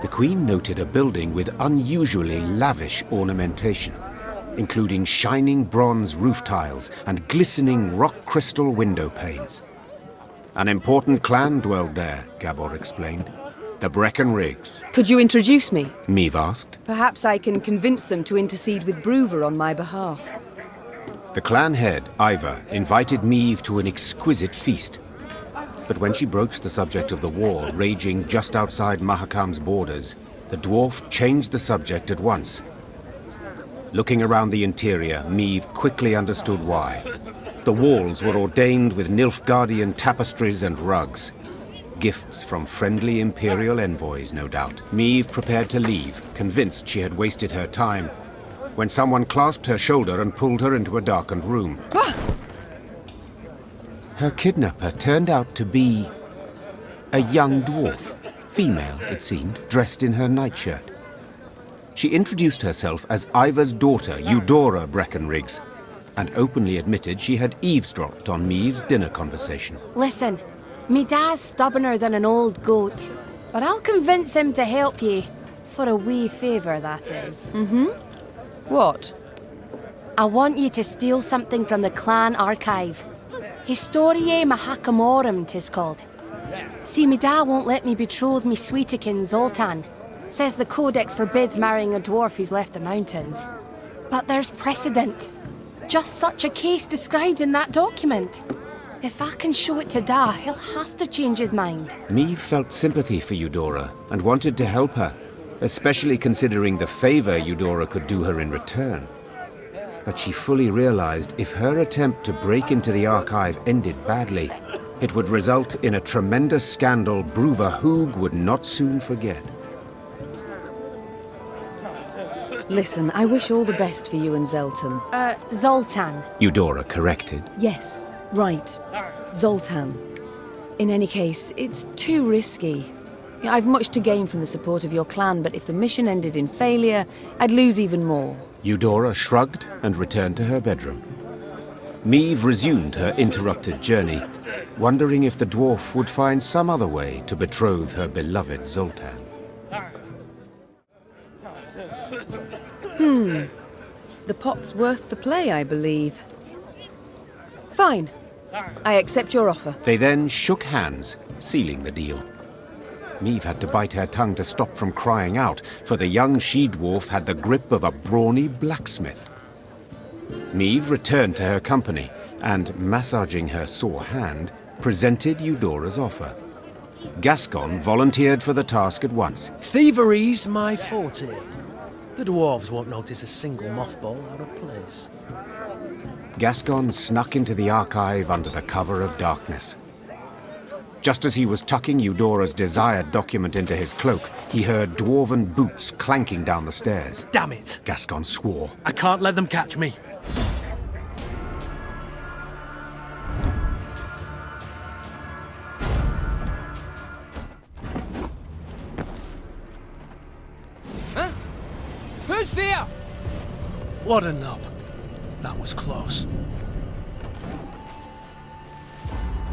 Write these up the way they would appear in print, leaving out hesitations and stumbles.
The Queen noted a building with unusually lavish ornamentation, including shining bronze roof tiles and glistening rock crystal window panes. An important clan dwelled there, Gabor explained. The Breckenriggs. Could you introduce me? Meve asked. Perhaps I can convince them to intercede with Brouver on my behalf. The clan head, Ivor, invited Meve to an exquisite feast. But when she broached the subject of the war raging just outside Mahakam's borders, the dwarf changed the subject at once. Looking around the interior, Meve quickly understood why. The walls were ordained with Nilfgaardian tapestries and rugs. Gifts from friendly Imperial envoys, no doubt. Meve prepared to leave, convinced she had wasted her time, when someone clasped her shoulder and pulled her into a darkened room. Her kidnapper turned out to be a young dwarf, female, it seemed, dressed in her nightshirt. She introduced herself as Ivor's daughter, Eudora Breckenriggs, and openly admitted she had eavesdropped on Meve's dinner conversation. Listen, me dad's stubborner than an old goat, but I'll convince him to help ye. For a wee favour, that is. What? I want you to steal something from the clan archive. Historiae Mahakamorum, 'tis called. See, me dad won't let me betroth me sweetikin Zoltan. Says the codex forbids marrying a dwarf who's left the mountains. But there's precedent. Just such a case described in that document. If I can show it to Dad, he'll have to change his mind. Meve felt sympathy for Eudora and wanted to help her, especially considering the favor Eudora could do her in return. But she fully realized if her attempt to break into the archive ended badly, it would result in a tremendous scandal Brouver Hoog would not soon forget. Listen, I wish all the best for you and Zoltan. Zoltan. Eudora corrected. Yes, right. Zoltan. In any case, it's too risky. I've much to gain from the support of your clan, but if the mission ended in failure, I'd lose even more. Eudora shrugged and returned to her bedroom. Meve resumed her interrupted journey, wondering if the dwarf would find some other way to betroth her beloved Zoltan. The pot's worth the play, I believe. Fine. I accept your offer. They then shook hands, sealing the deal. Meve had to bite her tongue to stop from crying out, for the young she-dwarf had the grip of a brawny blacksmith. Meve returned to her company, and, massaging her sore hand, presented Eudora's offer. Gascon volunteered for the task at once. Thievery's my forte. The dwarves won't notice a single mothball out of place. Gascon snuck into the archive under the cover of darkness. Just as he was tucking Eudora's desired document into his cloak, he heard dwarven boots clanking down the stairs. Damn it! Gascon swore. I can't let them catch me. Huh? Who's there? What a nub. That was close.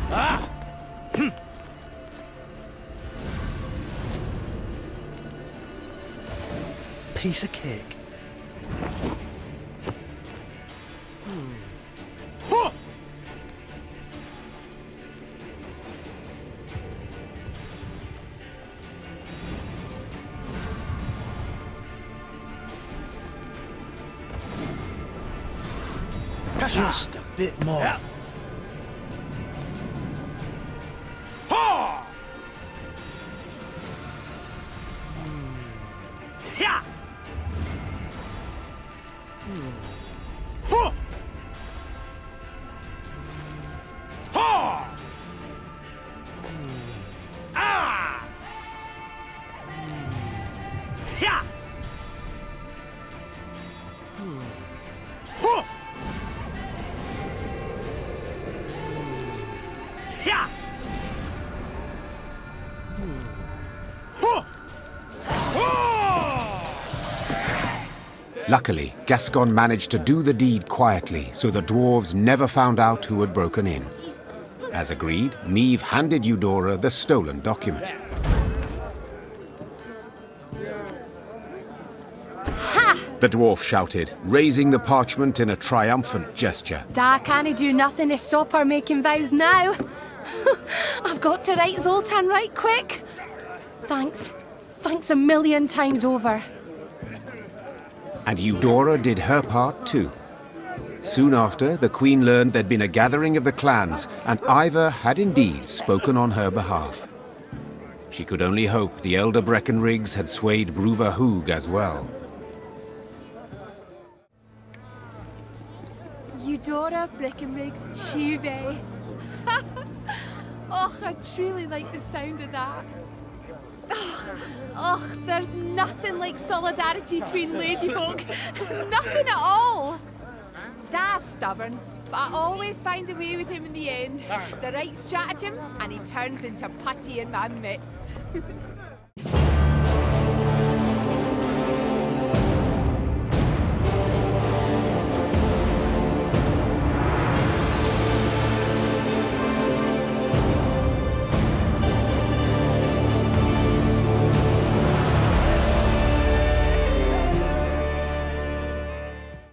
Ah! Piece of cake. Just a bit more. Yeah. Luckily, Gascon managed to do the deed quietly, so the dwarves never found out who had broken in. As agreed, Meve handed Eudora the stolen document. the dwarf shouted, raising the parchment in a triumphant gesture. Da can't do nothing to stop her making vows now. I've got to write Zoltan right quick. Thanks. Thanks a million times over. And Eudora did her part too. Soon after, the Queen learned there'd been a gathering of the clans, and Ivor had indeed spoken on her behalf. She could only hope the elder Breckenriggs had swayed Brouver Hoog as well. Eudora, Breckenriggs, Meve. Oh, I truly like the sound of that. Oh, there's nothing like solidarity between ladyfolk. Nothing at all. Dad's stubborn, but I always find a way with him in the end. The right stratagem, and he turns into putty in my mitts.